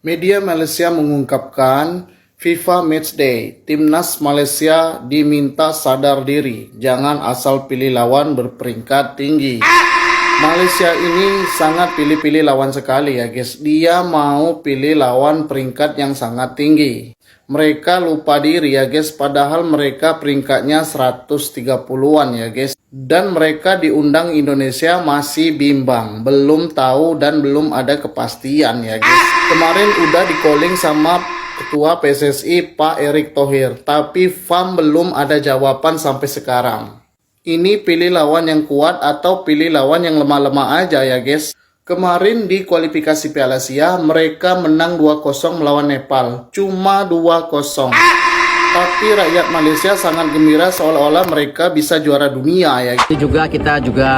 Media Malaysia mengungkapkan FIFA Matchday, Timnas Malaysia diminta sadar diri, jangan asal pilih lawan berperingkat tinggi. Malaysia ini sangat pilih-pilih lawan sekali ya guys. Dia mau pilih lawan peringkat yang sangat tinggi. Mereka lupa diri ya guys, padahal mereka peringkatnya 130-an ya guys. Dan mereka diundang Indonesia masih bimbang, belum tahu dan belum ada kepastian ya guys. Kemarin udah di-calling sama Ketua PSSI Pak Erick Thohir, tapi FAM belum ada jawaban sampai sekarang. Ini pilih lawan yang kuat atau pilih lawan yang lemah-lemah aja ya guys. Kemarin di kualifikasi Piala Asia mereka menang 2-0 melawan Nepal, cuma 2-0. Tapi rakyat Malaysia sangat gembira seolah-olah mereka bisa juara dunia ya. Kita juga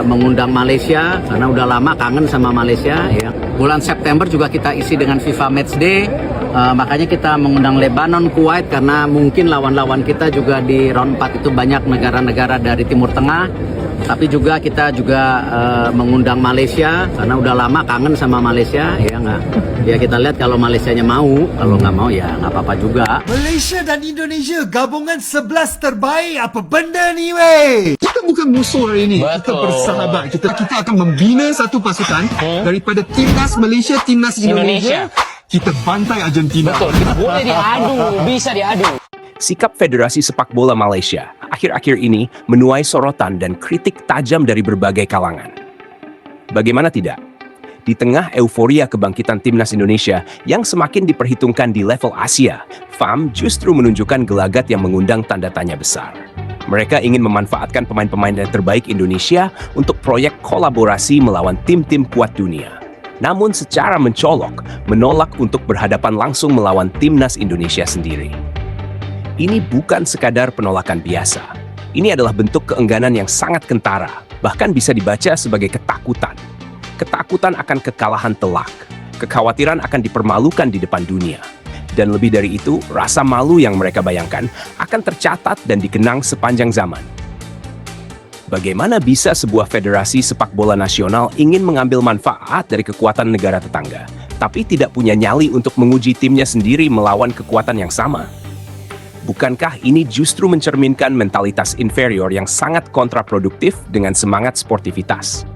mengundang Malaysia karena udah lama kangen sama Malaysia ya. Bulan September juga kita isi dengan FIFA Matchday. Makanya kita mengundang Lebanon, Kuwait karena mungkin lawan-lawan kita juga di round 4 itu banyak negara-negara dari Timur Tengah. Tapi juga kita mengundang Malaysia karena udah lama kangen sama Malaysia ya nggak. Ya kita lihat kalau Malaysianya mau, kalau nggak mau ya nggak apa-apa juga. Malaysia dan Indonesia gabungan 11 terbaik, apa benda ni weh? Kita bukan musuh hari ini. Betul. Kita bersahabat. Kita akan membina satu pasukan daripada timnas Malaysia, timnas Indonesia. Kita bantai Argentina. Betul, boleh diadu, bisa diadu. Sikap Federasi Sepak Bola Malaysia akhir-akhir ini menuai sorotan dan kritik tajam dari berbagai kalangan. Bagaimana tidak? Di tengah euforia kebangkitan timnas Indonesia yang semakin diperhitungkan di level Asia, FAM justru menunjukkan gelagat yang mengundang tanda tanya besar. Mereka ingin memanfaatkan pemain-pemain terbaik Indonesia untuk proyek kolaborasi melawan tim-tim kuat dunia. Namun secara mencolok, menolak untuk berhadapan langsung melawan timnas Indonesia sendiri. Ini bukan sekadar penolakan biasa. Ini adalah bentuk keengganan yang sangat kentara, bahkan bisa dibaca sebagai ketakutan. Ketakutan akan kekalahan telak, kekhawatiran akan dipermalukan di depan dunia. Dan lebih dari itu, rasa malu yang mereka bayangkan akan tercatat dan dikenang sepanjang zaman. Bagaimana bisa sebuah federasi sepak bola nasional ingin mengambil manfaat dari kekuatan negara tetangga, tapi tidak punya nyali untuk menguji timnya sendiri melawan kekuatan yang sama? Bukankah ini justru mencerminkan mentalitas inferior yang sangat kontraproduktif dengan semangat sportivitas?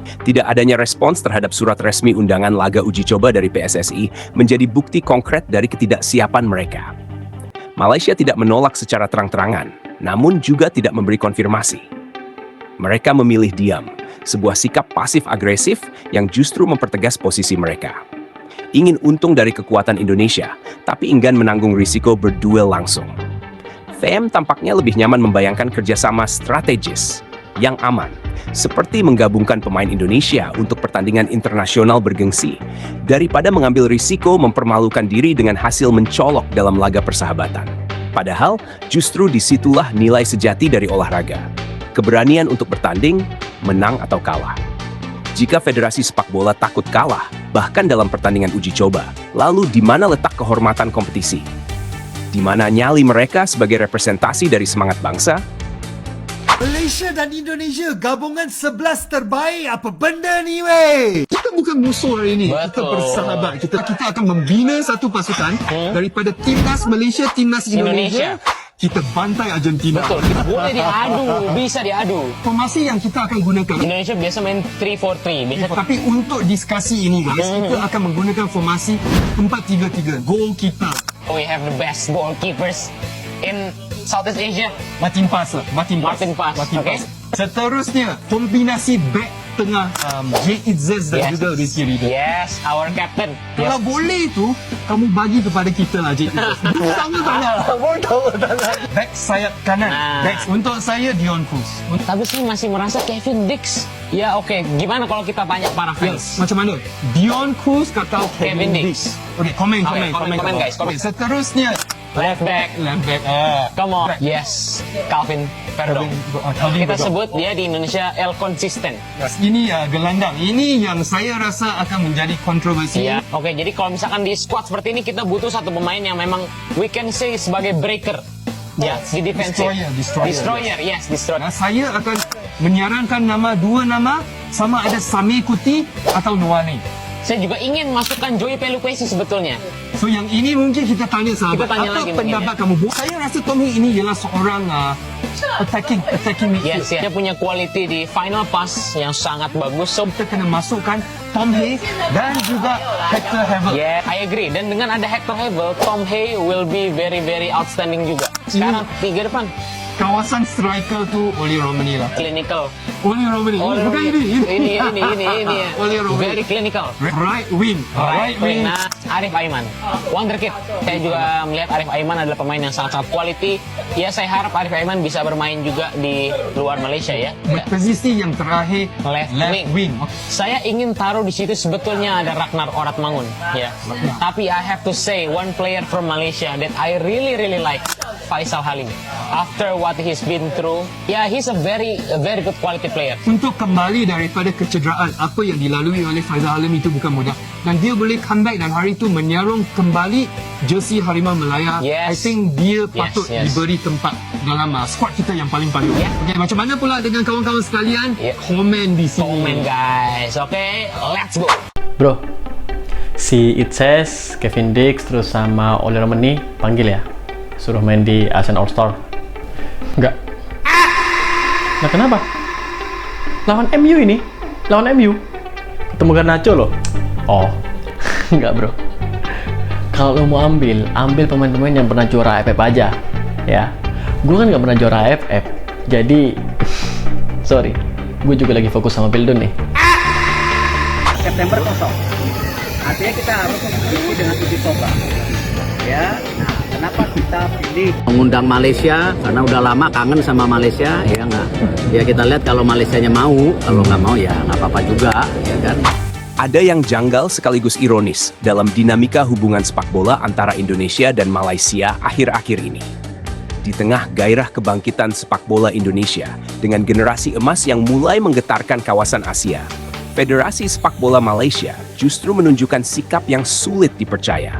Tidak adanya respons terhadap surat resmi undangan laga uji coba dari PSSI menjadi bukti konkret dari ketidaksiapan mereka. Malaysia tidak menolak secara terang-terangan, namun juga tidak memberi konfirmasi. Mereka memilih diam, sebuah sikap pasif-agresif yang justru mempertegas posisi mereka. Ingin untung dari kekuatan Indonesia, tapi enggan menanggung risiko berduel langsung. FAM tampaknya lebih nyaman membayangkan kerjasama strategis yang aman, seperti menggabungkan pemain Indonesia untuk pertandingan internasional bergengsi, daripada mengambil risiko mempermalukan diri dengan hasil mencolok dalam laga persahabatan. Padahal, justru disitulah nilai sejati dari olahraga. Keberanian untuk bertanding, menang atau kalah. Jika Federasi Sepak Bola takut kalah, bahkan dalam pertandingan uji coba, lalu di mana letak kehormatan kompetisi? Di mana nyali mereka sebagai representasi dari semangat bangsa? Malaysia dan Indonesia gabungan 11 terbaik, apa benda ni weh? Kita bukan musuh hari ini. Betul. Kita bersahabat. Kita akan membina satu pasukan daripada timnas Malaysia, timnas Indonesia. Kita bantai Argentina. Betul, boleh diadu, bisa diadu. Formasi yang kita akan gunakan, Indonesia biasa main 3-4-3. tapi untuk diskusi ini guys, kita akan menggunakan formasi 4-3-3. Goalkeeper We have the best goalkeepers in Southeast Asia. Martin Pass. Okay. Seterusnya, kombinasi back tengah J. Izzez dan juga Rizky Ridho. Yes, our captain. Kalau boleh tu, kamu bagi kepada kita lah J. Izzez. Sama tangan. Back sayap kanan. Back untuk saya Dion Cruz. Tapi saya masih merasa Kevin Dix. Ya oke, gimana kalau kita banyak para fans? Macam mana? Dion Cruz atau Kevin Dix? Oke, komen guys, komen. Seterusnya, Left back. Come on. Yes, Calvin Verdong. Kita sebut dia di Indonesia El Consistent. Ini gelandang. Ini yang saya rasa akan menjadi kontroversi. Ya, oke. Jadi kalau misalkan di squad seperti ini kita butuh satu pemain yang memang we can say sebagai breaker. Ya, di defensive. Destroyer. Yes, destroyer. Saya akan menyarankan dua nama, sama ada Samir Kuti atau Nuane. Saya juga ingin masukkan Joey Pelupesi sebetulnya. So yang ini mungkin kita tanya sahabat. Kita tanya apa lagi mungkin, pendapat kamu? Saya rasa Tom Hee ini ialah seorang attacking midfield. Yes, dia punya quality di final pass yang sangat bagus. So, Kita kena masukkan Tom Hee dan juga Hector Havel. yeah, I agree. Dan dengan ada Hector Havel, Tom Hee will be very outstanding juga. Sekarang tiga depan, Kawasan striker tu Oli Romani lah. clinical. Oli Romani. Bukan ini. Ini Oli Romani. very clinical. Right wing. Right wing. Nah, Arif Aiman, wonderkid. Saya juga melihat Arif Aiman adalah pemain yang sangat quality. Ya, saya harap Arif Aiman bisa bermain juga di luar Malaysia ya. Posisi yang terakhir Left wing. Saya ingin taruh di situ sebetulnya ada Ragnar Oratmangun ya. Tapi I have to say one player from Malaysia that I really like, Faisal Halim. After what he's been through, yeah, he's a very good quality player. Untuk kembali daripada kecederaan apa yang dilalui oleh Faisal Halim itu bukan mudah. Dan dia boleh comeback dan hari itu menyarung kembali jersey Harimau Melaya. Yes. I think dia patut yes. diberi tempat dalam squad kita yang paling. Yeah. Okay, macam mana pula dengan kawan-kawan sekalian? Yeah. Komen di sini. Komen guys, oke, let's go. Bro, si Itses, Kevin Dix, terus sama Oli Romani panggil ya, suruh main di ASEAN All Star. Enggak. Nah kenapa? Lawan MU ini, lawan MU, ketemu Garnacho loh. Oh, enggak bro. Kalau lo mau ambil pemain-pemain yang pernah juara AFF aja, ya. Gue kan nggak pernah juara AFF, jadi sorry. Gue juga lagi fokus sama Pildun nih. September kosong. Artinya kita harus isi dengan uji coba. Ya, nah kenapa kita pilih mengundang Malaysia? Karena udah lama kangen sama Malaysia, ya nggak? Ya kita lihat kalau Malaysianya mau, kalau nggak mau ya nggak apa-apa juga, ya kan? Ada yang janggal sekaligus ironis dalam dinamika hubungan sepak bola antara Indonesia dan Malaysia akhir-akhir ini. Di tengah gairah kebangkitan sepak bola Indonesia dengan generasi emas yang mulai menggetarkan kawasan Asia, Federasi Sepak Bola Malaysia justru menunjukkan sikap yang sulit dipercaya.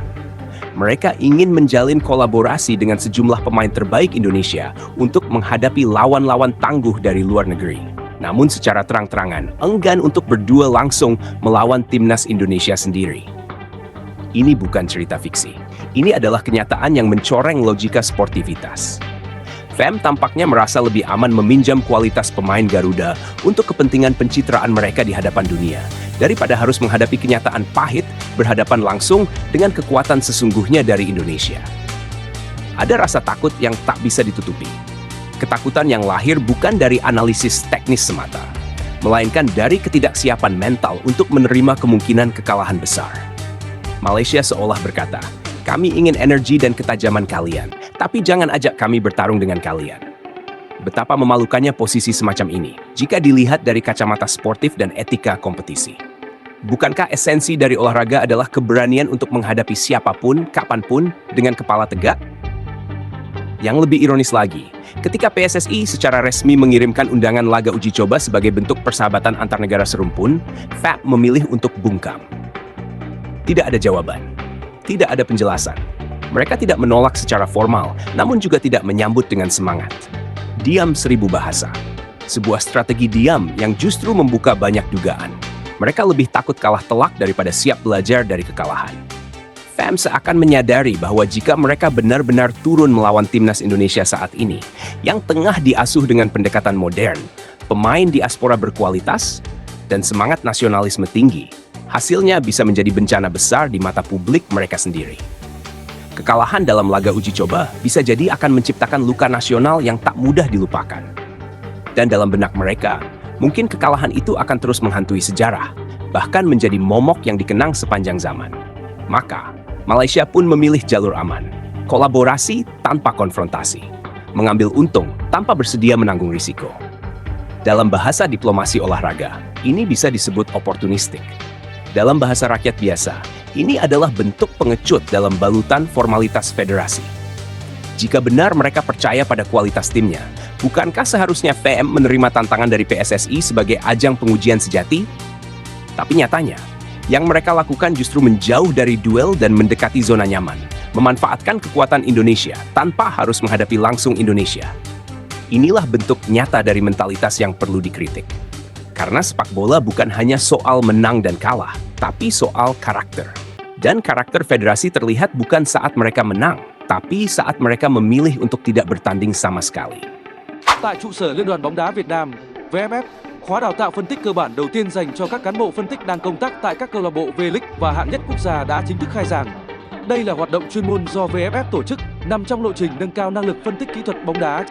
Mereka ingin menjalin kolaborasi dengan sejumlah pemain terbaik Indonesia untuk menghadapi lawan-lawan tangguh dari luar negeri. Namun secara terang-terangan, enggan untuk berdua langsung melawan timnas Indonesia sendiri. Ini bukan cerita fiksi. Ini adalah kenyataan yang mencoreng logika sportivitas. FAM tampaknya merasa lebih aman meminjam kualitas pemain Garuda untuk kepentingan pencitraan mereka di hadapan dunia, daripada harus menghadapi kenyataan pahit berhadapan langsung dengan kekuatan sesungguhnya dari Indonesia. Ada rasa takut yang tak bisa ditutupi. Ketakutan yang lahir bukan dari analisis teknis semata, melainkan dari ketidaksiapan mental untuk menerima kemungkinan kekalahan besar. Malaysia seolah berkata, "Kami ingin energi dan ketajaman kalian, tapi jangan ajak kami bertarung dengan kalian." Betapa memalukannya posisi semacam ini jika dilihat dari kacamata sportif dan etika kompetisi. Bukankah esensi dari olahraga adalah keberanian untuk menghadapi siapapun, kapanpun, dengan kepala tegak? Yang lebih ironis lagi, ketika PSSI secara resmi mengirimkan undangan laga uji coba sebagai bentuk persahabatan antar negara serumpun, FAB memilih untuk bungkam. Tidak ada jawaban, tidak ada penjelasan. Mereka tidak menolak secara formal, namun juga tidak menyambut dengan semangat. Diam seribu bahasa. Sebuah strategi diam yang justru membuka banyak dugaan. Mereka lebih takut kalah telak daripada siap belajar dari kekalahan. FAM seakan menyadari bahwa jika mereka benar-benar turun melawan timnas Indonesia saat ini, yang tengah diasuh dengan pendekatan modern, pemain diaspora berkualitas, dan semangat nasionalisme tinggi, hasilnya bisa menjadi bencana besar di mata publik mereka sendiri. Kekalahan dalam laga uji coba bisa jadi akan menciptakan luka nasional yang tak mudah dilupakan. Dan dalam benak mereka, mungkin kekalahan itu akan terus menghantui sejarah, bahkan menjadi momok yang dikenang sepanjang zaman. Maka, Malaysia pun memilih jalur aman, kolaborasi tanpa konfrontasi, mengambil untung tanpa bersedia menanggung risiko. Dalam bahasa diplomasi olahraga, ini bisa disebut oportunistik. Dalam bahasa rakyat biasa, ini adalah bentuk pengecut dalam balutan formalitas federasi. Jika benar mereka percaya pada kualitas timnya, bukankah seharusnya VM menerima tantangan dari PSSI sebagai ajang pengujian sejati? Tapi nyatanya, yang mereka lakukan justru menjauh dari duel dan mendekati zona nyaman, memanfaatkan kekuatan Indonesia tanpa harus menghadapi langsung Indonesia. Inilah bentuk nyata dari mentalitas yang perlu dikritik. Karena sepak bola bukan hanya soal menang dan kalah, tapi soal karakter. Dan karakter federasi terlihat bukan saat mereka menang, tapi saat mereka memilih untuk tidak bertanding sama sekali. Tại trụ sở Liên đoàn bóng đá Việt Nam, VFF, khóa đào tạo phân tích cơ bản đầu tiên dành cho các cán bộ phân tích đang công tác tại các câu lạc bộ V-League và hạng nhất quốc gia đã chính thức khai giảng. Đây là hoạt động chuyên môn do VFF tổ chức, nằm trong lộ trình nâng cao năng lực phân tích kỹ thuật bóng đá.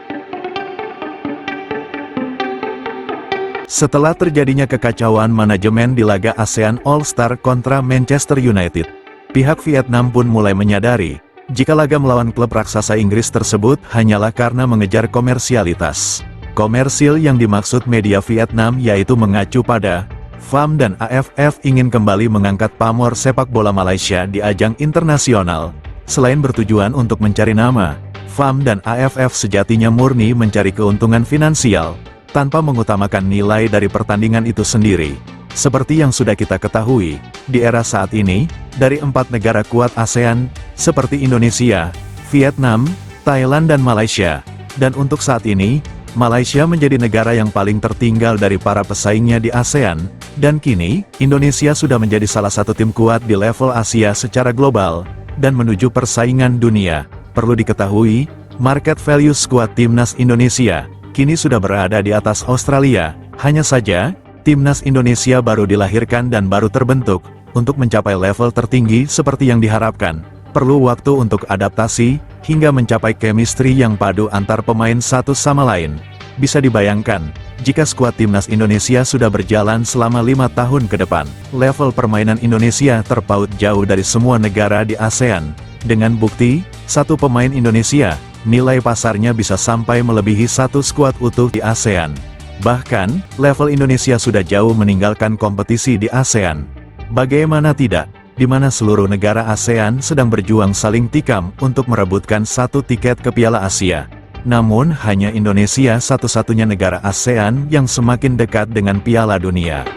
Setelah terjadinya kekacauan manajemen di laga ASEAN All-Star kontra Manchester United, pihak Vietnam pun mulai menyadari, jika laga melawan klub raksasa Inggris tersebut hanyalah karena mengejar komersialitas. Komersil yang dimaksud media Vietnam yaitu mengacu pada FAM dan AFF ingin kembali mengangkat pamor sepak bola Malaysia di ajang internasional. Selain bertujuan untuk mencari nama, FAM dan AFF sejatinya murni mencari keuntungan finansial, tanpa mengutamakan nilai dari pertandingan itu sendiri. Seperti yang sudah kita ketahui, di era saat ini, dari 4 negara kuat ASEAN, seperti Indonesia, Vietnam, Thailand dan Malaysia, dan untuk saat ini, Malaysia menjadi negara yang paling tertinggal dari para pesaingnya di ASEAN, dan kini, Indonesia sudah menjadi salah satu tim kuat di level Asia secara global, dan menuju persaingan dunia. Perlu diketahui, market value skuad Timnas Indonesia, kini sudah berada di atas Australia. Hanya saja, Timnas Indonesia baru dilahirkan dan baru terbentuk, untuk mencapai level tertinggi seperti yang diharapkan. Perlu waktu untuk adaptasi, hingga mencapai chemistry yang padu antar pemain satu sama lain. Bisa dibayangkan, jika skuad Timnas Indonesia sudah berjalan selama 5 tahun ke depan, level permainan Indonesia terpaut jauh dari semua negara di ASEAN. Dengan bukti, satu pemain Indonesia, nilai pasarnya bisa sampai melebihi satu skuad utuh di ASEAN. Bahkan, level Indonesia sudah jauh meninggalkan kompetisi di ASEAN. Bagaimana tidak, di mana seluruh negara ASEAN sedang berjuang saling tikam untuk merebutkan satu tiket ke Piala Asia. Namun, hanya Indonesia satu-satunya negara ASEAN yang semakin dekat dengan Piala Dunia.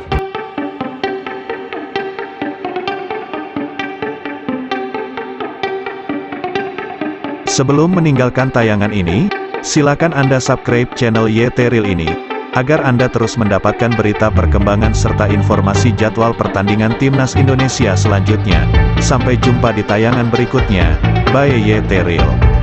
Sebelum meninggalkan tayangan ini, silakan Anda subscribe channel YT Real ini, agar Anda terus mendapatkan berita perkembangan serta informasi jadwal pertandingan Timnas Indonesia selanjutnya. Sampai jumpa di tayangan berikutnya. Bye YT Real.